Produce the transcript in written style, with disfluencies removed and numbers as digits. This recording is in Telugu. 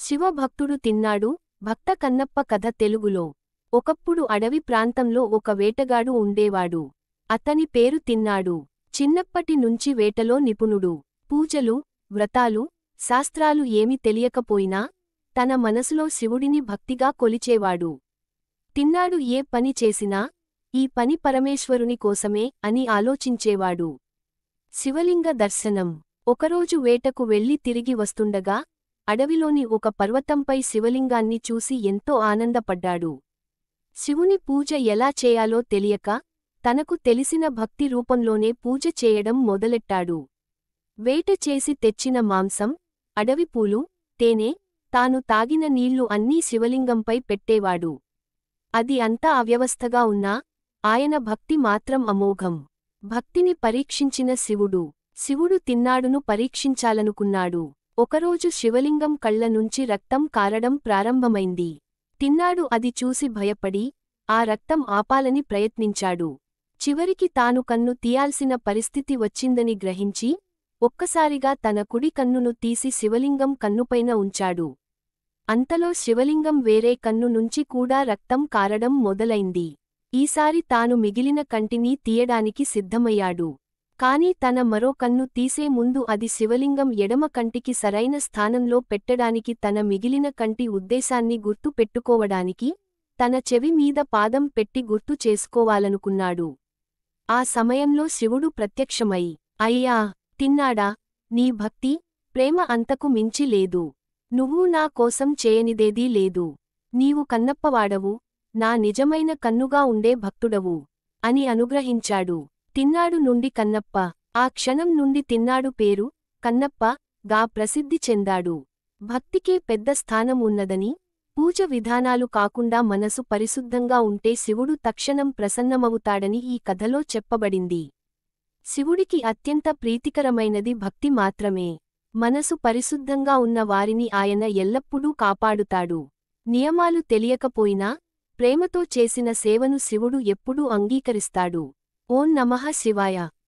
శివభక్తుడు తిన్నాడు. భక్త కన్నప్ప కథ తెలుగులో. ఒకప్పుడు అడవి ప్రాంతంలో ఒక వేటగాడు ఉండేవాడు. అతని పేరు తిన్నాడు. చిన్నప్పటి నుంచి వేటలో నిపుణుడు. పూజలు, వ్రతాలు, శాస్త్రాలు ఏమి తెలియకపోయినా తన మనసులో శివుడిని భక్తిగా కొలిచేవాడు. తిన్నాడు ఏ పని చేసినా ఈ పని పరమేశ్వరుని కోసమే అని ఆలోచించేవాడు. శివలింగ దర్శనం. ఒకరోజు వేటకు వెళ్లి తిరిగి వస్తుండగా అడవిలోని ఒక పర్వతంపై శివలింగాన్ని చూసి ఎంతో ఆనందపడ్డాడు. శివుని పూజ ఎలా చేయాలో తెలియక తనకు తెలిసిన భక్తి రూపంలోనే పూజ చేయడం మొదలెట్టాడు. వేట చేసి తెచ్చిన మాంసం, అడవిపూలు, తేనె, తాను తాగిన నీళ్లు అన్నీ శివలింగంపై పెట్టేవాడు. అది అంతా అవ్యవస్థగా ఉన్నా ఆయన భక్తి మాత్రం అమోఘం. భక్తిని పరీక్షించిన శివుడు తిన్నాడును పరీక్షించాలనుకున్నాడు. ఒకరోజు శివలింగం కళ్ల నుంచి రక్తం కారడం ప్రారంభమైంది. తిన్నాడు అది చూసి భయపడి ఆ రక్తం ఆపాలని ప్రయత్నించాడు. చివరికి తాను కన్ను తీయాల్సిన పరిస్థితి వచ్చిందని గ్రహించి ఒక్కసారిగా తన కుడి కన్నును తీసి శివలింగం కన్నుపైన ఉంచాడు. అంతలో శివలింగం వేరే కన్ను నుంచి కూడా రక్తం కారడం మొదలైంది. ఈసారి తాను మిగిలిన కంటిని తీయడానికి సిద్ధమయ్యాడు. కాని తన మరో కన్ను తీసే ముందు అది శివలింగం ఎడమ కంటికి సరైన స్థానంలో పెట్టడానికి తన మిగిలిన కంటి ఉద్దేశాన్ని గుర్తు పెట్టుకోవడానికి తన చెవి మీద పాదం పెట్టి గుర్తు చేసుకోవాలనుకున్నాడు. ఆ సమయంలో శివుడు ప్రత్యక్షమై, అయ్యా తిన్నాడా, నీ భక్తి, ప్రేమ అంతకు మించి లేదు. నువ్వు నా కోసం చేయనిదేదీ లేదు. నీవు కన్నప్పవాడవు, నా నిజమైన కన్నుగా ఉండే భక్తుడవు అని అనుగ్రహించాడు. తిన్నాడు నుండి కన్నప్ప. ఆ క్షణం నుండి తిన్నాడు పేరు కన్నప్ప గా ప్రసిద్ధి చెందాడు. భక్తికే పెద్ద స్థానం ఉన్నదని, పూజ విధానాలు కాకుండా మనసు పరిశుద్ధంగా ఉంటే శివుడు తక్షణం ప్రసన్నమవుతాడని ఈ కథలో చెప్పబడింది. శివుడికి అత్యంత ప్రీతికరమైనది భక్తి మాత్రమే. మనసు పరిశుద్ధంగా ఉన్న వారిని ఆయన ఎల్లప్పుడూ కాపాడుతాడు. నియమాలు తెలియకపోయినా ప్రేమతో చేసిన సేవను శివుడు ఎప్పుడూ అంగీకరిస్తాడు. ఓం నమః శివాయ.